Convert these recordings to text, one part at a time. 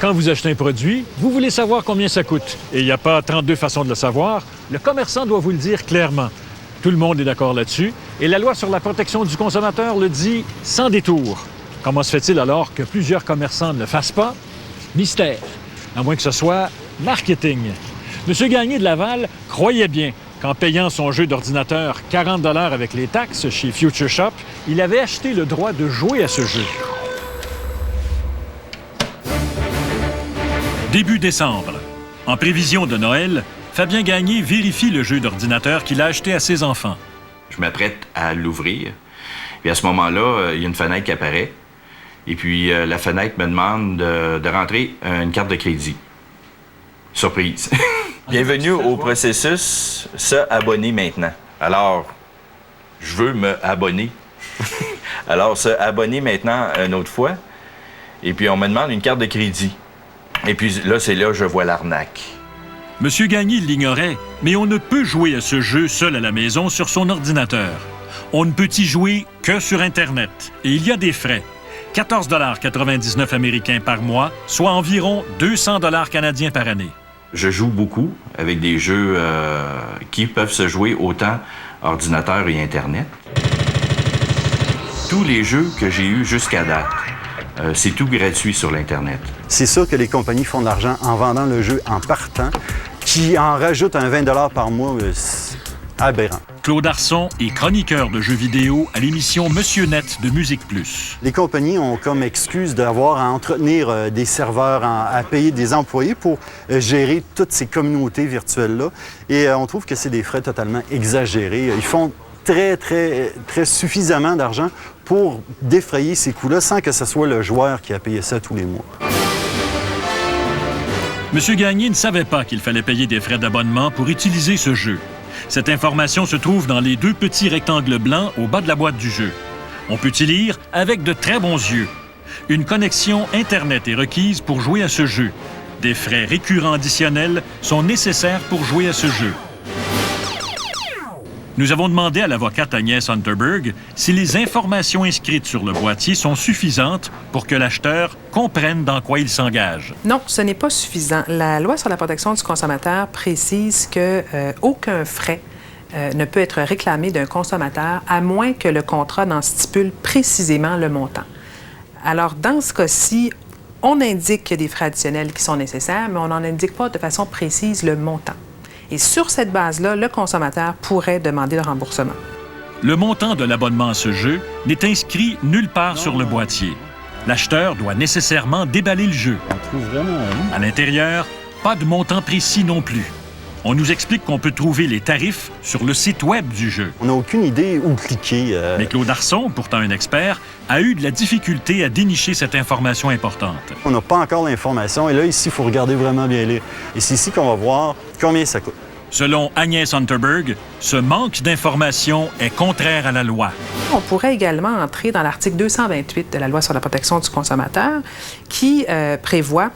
Quand vous achetez un produit, vous voulez savoir combien ça coûte. Et il n'y a pas 32 façons de le savoir. Le commerçant doit vous le dire clairement. Tout le monde est d'accord là-dessus. Et la loi sur la protection du consommateur le dit sans détour. Comment se fait-il alors que plusieurs commerçants ne le fassent pas? Mystère. À moins que ce soit marketing. M. Gagné de Laval croyait bien qu'en payant son jeu d'ordinateur 40 $ avec les taxes chez Future Shop, il avait acheté le droit de jouer à ce jeu. Début décembre. En prévision de Noël, Fabien Gagné vérifie le jeu d'ordinateur qu'il a acheté à ses enfants. Je m'apprête à l'ouvrir. Puis à ce moment-là, il y a une fenêtre qui apparaît. Et puis la fenêtre me demande de rentrer une carte de crédit. Surprise. Bienvenue au processus « Se abonner maintenant ». Alors, je veux me abonner. Alors, se abonner maintenant une autre fois. Et puis on me demande une carte de crédit. Et puis là, c'est là que je vois l'arnaque. Monsieur Gagné l'ignorait, mais on ne peut jouer à ce jeu seul à la maison sur son ordinateur. On ne peut y jouer que sur Internet. Et il y a des frais. 14,99 $ américains par mois, soit environ 200 $ canadiens par année. Je joue beaucoup avec des jeux qui peuvent se jouer autant ordinateur et Internet. Tous les jeux que j'ai eus jusqu'à date, c'est tout gratuit sur l'Internet. C'est sûr que les compagnies font de l'argent en vendant le jeu en partant, qui en rajoute un 20 $ par mois, c'est aberrant. Claude Arson est chroniqueur de jeux vidéo à l'émission Monsieur Net de Musique Plus. Les compagnies ont comme excuse d'avoir à entretenir des serveurs, à payer des employés pour gérer toutes ces communautés virtuelles-là. Et on trouve que c'est des frais totalement exagérés. Ils font très suffisamment d'argent pour défrayer ces coûts-là sans que ce soit le joueur qui a payé ça tous les mois. M. Gagné ne savait pas qu'il fallait payer des frais d'abonnement pour utiliser ce jeu. Cette information se trouve dans les 2 petits rectangles blancs au bas de la boîte du jeu. On peut y lire avec de très bons yeux. Une connexion Internet est requise pour jouer à ce jeu. Des frais récurrents additionnels sont nécessaires pour jouer à ce jeu. Nous avons demandé à l'avocate Agnès Unterberg si les informations inscrites sur le boîtier sont suffisantes pour que l'acheteur comprenne dans quoi il s'engage. Non, ce n'est pas suffisant. La loi sur la protection du consommateur précise qu'aucun frais ne peut être réclamé d'un consommateur à moins que le contrat n'en stipule précisément le montant. Alors, dans ce cas-ci, on indique qu'il y a des frais additionnels qui sont nécessaires, mais on n'en indique pas de façon précise le montant. Et sur cette base-là, le consommateur pourrait demander le remboursement. Le montant de l'abonnement à ce jeu n'est inscrit nulle part sur le boîtier. L'acheteur doit nécessairement déballer le jeu. À l'intérieur, pas de montant précis non plus. On nous explique qu'on peut trouver les tarifs sur le site web du jeu. On n'a aucune idée où cliquer. Mais Claude Arson, pourtant un expert, a eu de la difficulté à dénicher cette information importante. On n'a pas encore l'information et là, ici, il faut regarder vraiment bien lire. Et c'est ici qu'on va voir combien ça coûte. Selon Agnès Unterberg, ce manque d'information est contraire à la loi. On pourrait également entrer dans l'article 228 de la loi sur la protection du consommateur qui prévoit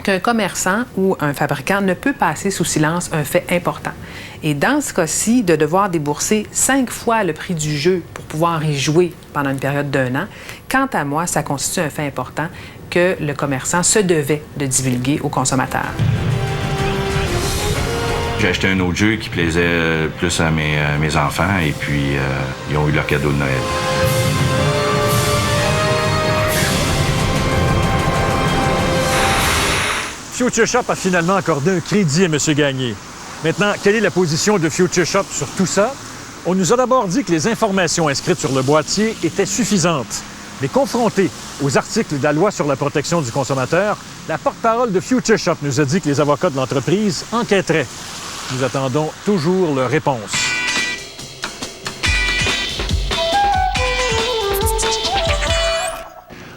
qu'un commerçant ou un fabricant ne peut passer sous silence un fait important. Et dans ce cas-ci, de devoir débourser 5 fois le prix du jeu pour pouvoir y jouer pendant une période d'1 an, quant à moi, ça constitue un fait important que le commerçant se devait de divulguer aux consommateurs. J'ai acheté un autre jeu qui plaisait plus à mes enfants et puis ils ont eu leur cadeau de Noël. Future Shop a finalement accordé un crédit à M. Gagné. Maintenant, quelle est la position de Future Shop sur tout ça? On nous a d'abord dit que les informations inscrites sur le boîtier étaient suffisantes. Mais confronté aux articles de la loi sur la protection du consommateur, la porte-parole de Future Shop nous a dit que les avocats de l'entreprise enquêteraient. Nous attendons toujours leur réponse.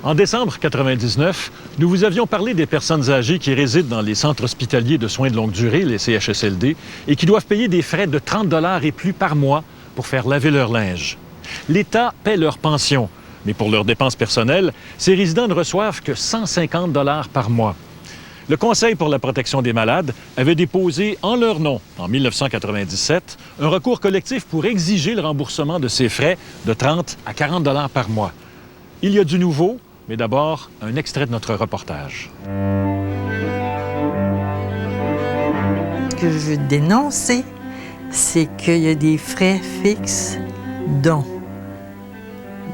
En décembre 1999, nous vous avions parlé des personnes âgées qui résident dans les centres hospitaliers de soins de longue durée, les CHSLD, et qui doivent payer des frais de 30 $ et plus par mois pour faire laver leur linge. L'État paie leur pension, mais pour leurs dépenses personnelles, ces résidents ne reçoivent que 150 $ par mois. Le Conseil pour la protection des malades avait déposé en leur nom, en 1997, un recours collectif pour exiger le remboursement de ces frais de 30 à 40 $ par mois. Il y a du nouveau. Mais d'abord, un extrait de notre reportage. Ce que je veux dénoncer, c'est qu'il y a des frais fixes, dont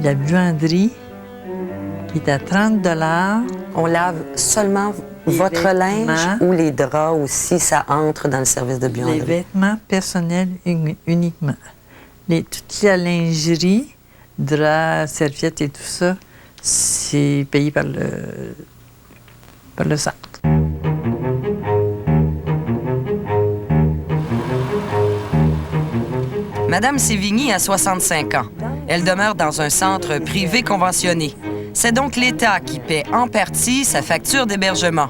la buanderie, qui est à 30 $. On lave seulement votre linge ou les draps aussi, ça entre dans le service de buanderie? Les vêtements personnels uniquement. Toute la lingerie, draps, serviettes et tout ça, c'est payé par le centre. Madame Sévigny a 65 ans. Elle demeure dans un centre privé conventionné. C'est donc l'État qui paie en partie sa facture d'hébergement.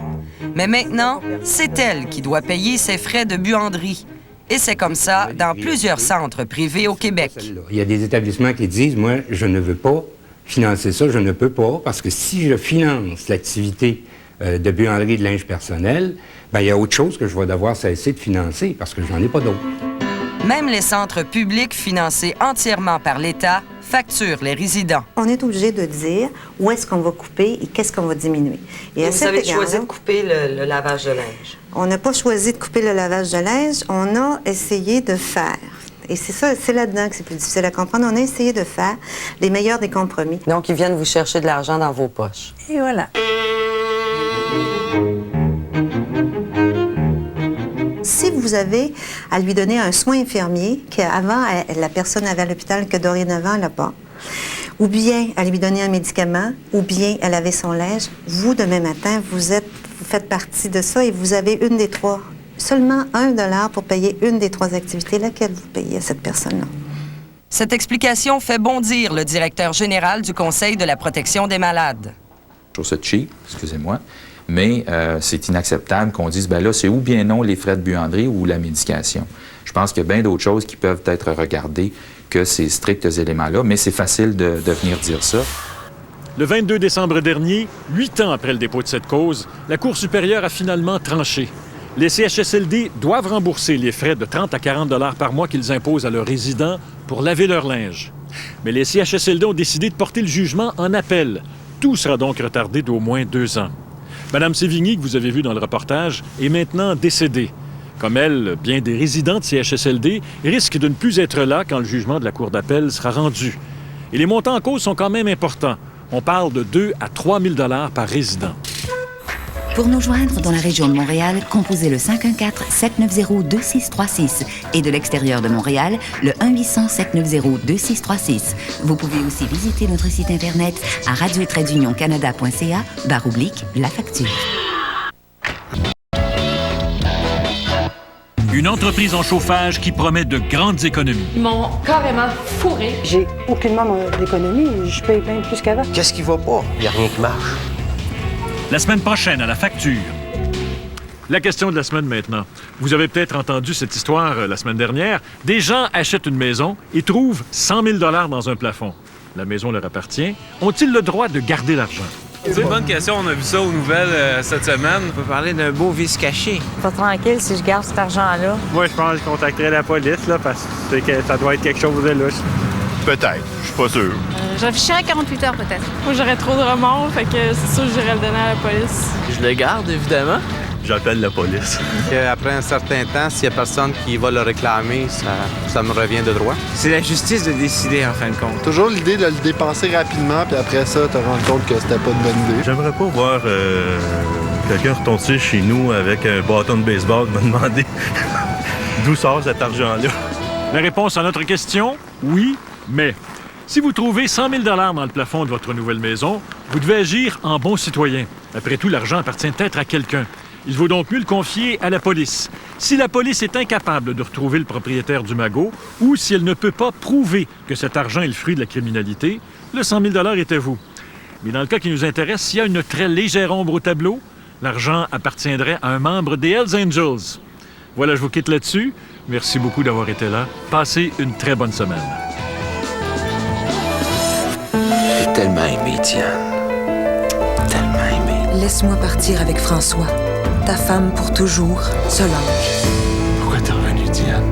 Mais maintenant, c'est elle qui doit payer ses frais de buanderie. Et c'est comme ça dans plusieurs centres privés au Québec. Il y a des établissements qui disent, moi, je ne veux pas financer ça, je ne peux pas, parce que si je finance l'activité de buanderie de linge personnel, bien, il y a autre chose que je vais devoir cesser de financer, parce que j'en ai pas d'autres. Même les centres publics financés entièrement par l'État facturent les résidents. On est obligé de dire où est-ce qu'on va couper et qu'est-ce qu'on va diminuer. Et vous avez choisi de couper le lavage de linge? On n'a pas choisi de couper le lavage de linge, on a essayé de faire. Et c'est ça, c'est là-dedans que c'est plus difficile à comprendre. On a essayé de faire les meilleurs des compromis. Donc, ils viennent vous chercher de l'argent dans vos poches. Et voilà. Si vous avez à lui donner un soin infirmier qu'avant, la personne avait à l'hôpital que dorénavant, elle n'a pas, ou bien à lui donner un médicament, ou bien à laver son linge, vous, demain matin, vous faites partie de ça et vous avez une des trois. Seulement $1 pour payer une des trois activités, laquelle vous payez à cette personne-là. Cette explication fait bondir le directeur général du Conseil de la protection des malades. Je trouve ça cheap, excusez-moi, mais c'est inacceptable qu'on dise, bien là, c'est ou bien non les frais de buanderie ou la médication. Je pense qu'il y a bien d'autres choses qui peuvent être regardées que ces stricts éléments-là, mais c'est facile de venir dire ça. Le 22 décembre dernier, 8 ans après le dépôt de cette cause, la Cour supérieure a finalement tranché. Les CHSLD doivent rembourser les frais de 30 à 40 $ par mois qu'ils imposent à leurs résidents pour laver leur linge. Mais les CHSLD ont décidé de porter le jugement en appel. Tout sera donc retardé d'au moins 2 ans. Madame Sévigny, que vous avez vue dans le reportage, est maintenant décédée. Comme elle, bien des résidents de CHSLD risquent de ne plus être là quand le jugement de la Cour d'appel sera rendu. Et les montants en cause sont quand même importants. On parle de 2 à 3 000 $ par résident. Pour nous joindre dans la région de Montréal, composez le 514-790-2636 et de l'extérieur de Montréal, le 1-800-790-2636. Vous pouvez aussi visiter notre site Internet à radio-canada.ca/la facture. Une entreprise en chauffage qui promet de grandes économies. Ils m'ont carrément fourré. J'ai aucunement d'économie, je paye bien plus qu'avant. Qu'est-ce qui va pas? Il n'y a rien qui marche. La semaine prochaine, à la facture. La question de la semaine maintenant. Vous avez peut-être entendu cette histoire la semaine dernière. Des gens achètent une maison et trouvent 100 000 $ dans un plafond. La maison leur appartient. Ont-ils le droit de garder l'argent? C'est une bonne question. On a vu ça aux nouvelles cette semaine. On peut parler d'un beau vice caché. Pas tranquille si je garde cet argent-là. Moi, je pense que je contacterais la police là, parce que ça doit être quelque chose de louche. Peut-être. Je suis pas sûr. J'afficherais 48 heures peut-être. Moi, j'aurais trop de remords, fait que c'est sûr que j'irais le donner à la police. Je le garde, évidemment. J'appelle la police. Après un certain temps, s'il n'y a personne qui va le réclamer, ça me revient de droit. C'est la justice de décider, en fin de compte. Toujours l'idée de le dépenser rapidement, puis après ça, te rendre compte que c'était pas une bonne idée. J'aimerais pas voir quelqu'un retomber chez nous avec un bâton de baseball me demander d'où sort cet argent-là. La réponse à notre question, oui, mais... Si vous trouvez 100 000 $ dans le plafond de votre nouvelle maison, vous devez agir en bon citoyen. Après tout, l'argent appartient peut-être à quelqu'un. Il vaut donc mieux le confier à la police. Si la police est incapable de retrouver le propriétaire du magot ou si elle ne peut pas prouver que cet argent est le fruit de la criminalité, le 100 000 $ est à vous. Mais dans le cas qui nous intéresse, s'il y a une très légère ombre au tableau, l'argent appartiendrait à un membre des Hells Angels. Voilà, je vous quitte là-dessus. Merci beaucoup d'avoir été là. Passez une très bonne semaine. J'ai tellement aimé, Diane. Tellement aimé. Laisse-moi partir avec François, ta femme pour toujours, Solange. Pourquoi t'es revenue, Diane?